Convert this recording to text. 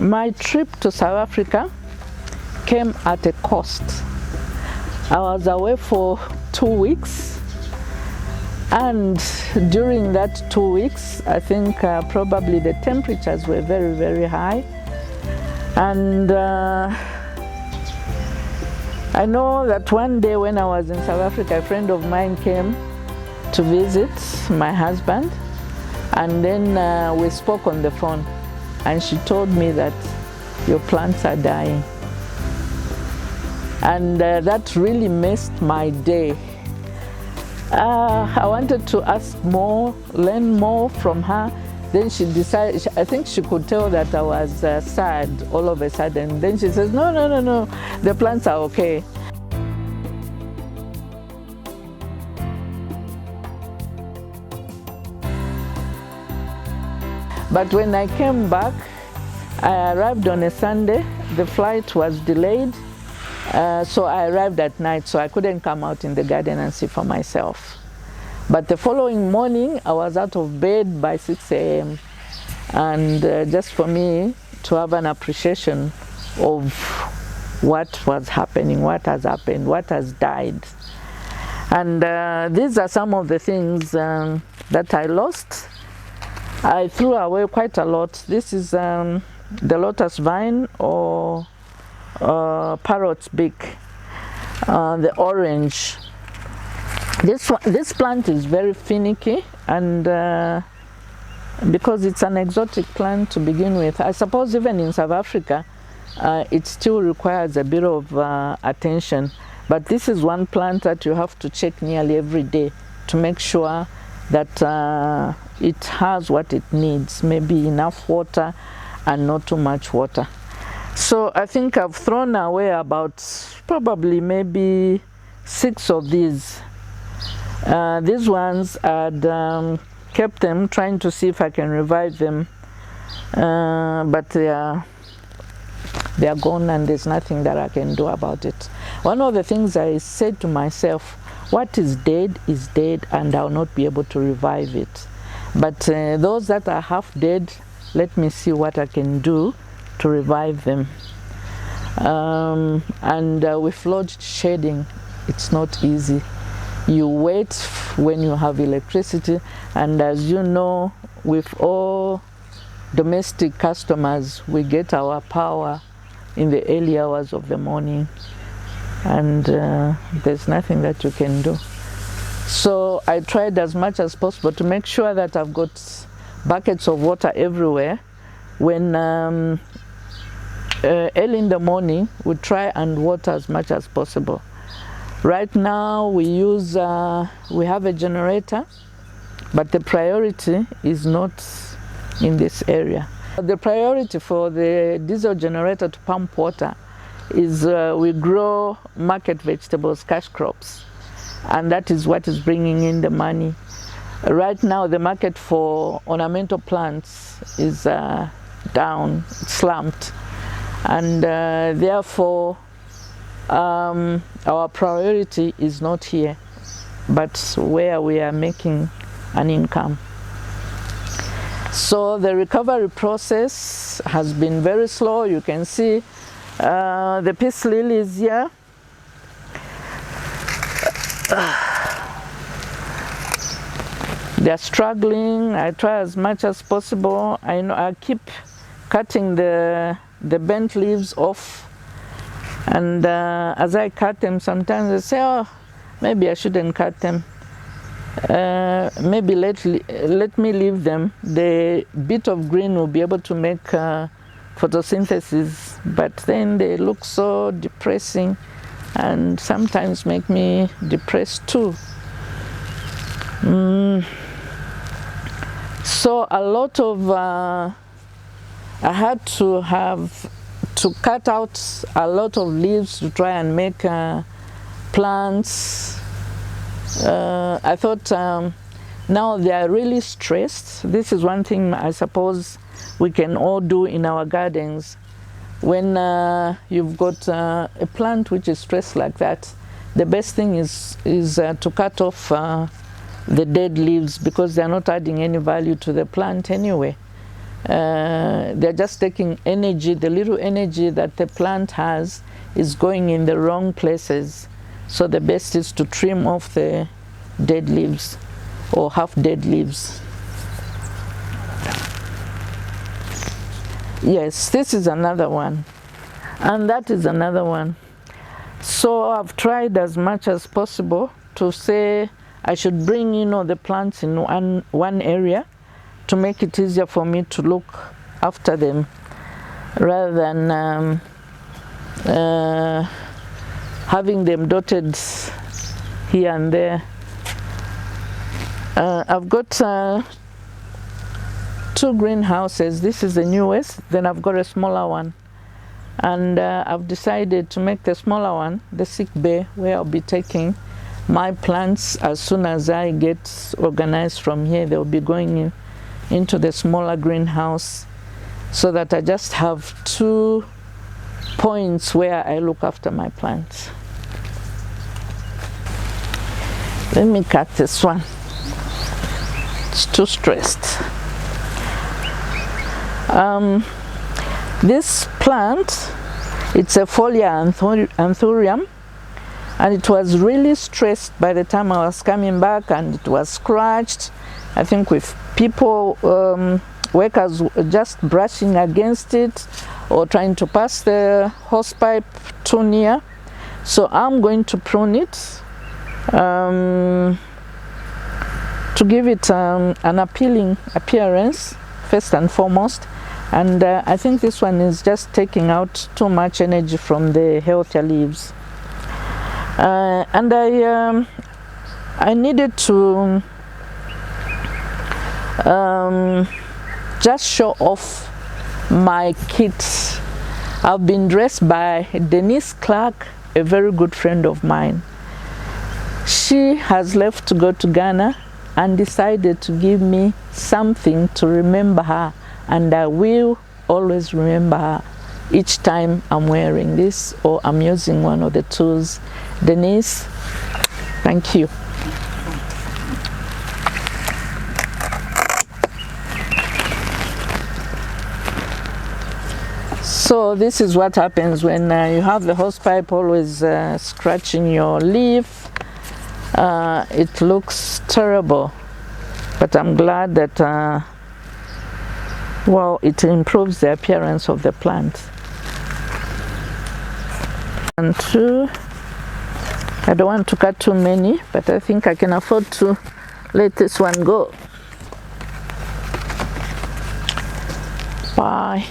My trip to South Africa came at a cost. I was away for 2 weeks, and during that 2 weeks, I think probably the temperatures were very, very high. And I know that one day when I was in South Africa, a friend of mine came to visit my husband, and then we spoke on the phone, and she told me that your plants are dying. And that really messed my day. I wanted to ask more, learn more from her. Then she decided, I think she could tell that I was sad all of a sudden. Then she says, no, the plants are okay. But when I came back, I arrived on a Sunday. The flight was delayed, so I arrived at night, so I couldn't come out in the garden and see for myself. But the following morning, I was out of bed by 6 a.m. And just for me to have an appreciation of what was happening, what has happened, what has died. And these are some of the things that I lost. I threw away quite a lot. This is the lotus vine, or parrot's beak, the orange. This plant is very finicky, and because it's an exotic plant to begin with, I suppose even in South Africa, it still requires a bit of attention. But this is one plant that you have to check nearly every day to make sure that it has what it needs, maybe enough water and not too much water. So I think I've thrown away about probably maybe 6 of these. These ones I'd kept them, trying to see if I can revive them, but they are gone, and there's nothing that I can do about it. One of the things I said to myself, what is dead, and I'll not be able to revive it. But those that are half dead, let me see what I can do to revive them. And with load shedding, it's not easy. You wait when you have electricity, and as you know, with all domestic customers, we get our power in the early hours of the morning, and there's nothing that you can do. So I tried as much as possible to make sure that I've got buckets of water everywhere. When early in the morning, we try and water as much as possible. Right now we have a generator, but the priority is not in this area. The priority for the diesel generator to pump water is we grow market vegetables, cash crops, and that is what is bringing in the money. Right now the market for ornamental plants is down, slumped, and therefore our priority is not here, but where we are making an income. So the recovery process has been very slow. You can see the peace lilies here. They're struggling. I try as much as possible. I keep cutting the bent leaves off, and as I cut them, sometimes I say, oh, maybe I shouldn't cut them. Maybe let me leave them. The bit of green will be able to make photosynthesis, but then they look so depressing and sometimes make me depressed too. So a lot of I had to cut out a lot of leaves to try and make plants. I thought now they are really stressed. This is one thing I suppose we can all do in our gardens. When you've got a plant which is stressed like that, the best thing is to cut off the dead leaves, because they're not adding any value to the plant anyway. they're just taking energy. The little energy that the plant has is going in the wrong places. So the best is to trim off the dead leaves or half dead leaves. Yes, this is another one, and that is another one. So I've tried as much as possible to say I should bring, you know, the plants in one area to make it easier for me to look after them, rather than having them dotted here and there. I've got 2 greenhouses. This is the newest, then I've got a smaller one. And I've decided to make the smaller one the sick bay, where I'll be taking my plants as soon as I get organized from here. They'll be going into the smaller greenhouse, so that I just have 2 points where I look after my plants. Let me cut this one. It's too stressed. This plant, it's a Folia anthurium, and it was really stressed by the time I was coming back, and it was scratched, I think, with people, workers just brushing against it or trying to pass the hosepipe too near. So I'm going to prune it to give it an appealing appearance first and foremost. And I think this one is just taking out too much energy from the healthier leaves. And I needed to just show off my kit. I've been dressed by Denise Clark, a very good friend of mine. She has left to go to Ghana and decided to give me something to remember her, and I will always remember her each time I'm wearing this or I'm using one of the tools. Denise, thank you. So this is what happens when you have the hosepipe always scratching your leaf. It looks terrible, but I'm glad that well, it improves the appearance of the plant. And 2, I don't want to cut too many, but I think I can afford to let this one go. Bye.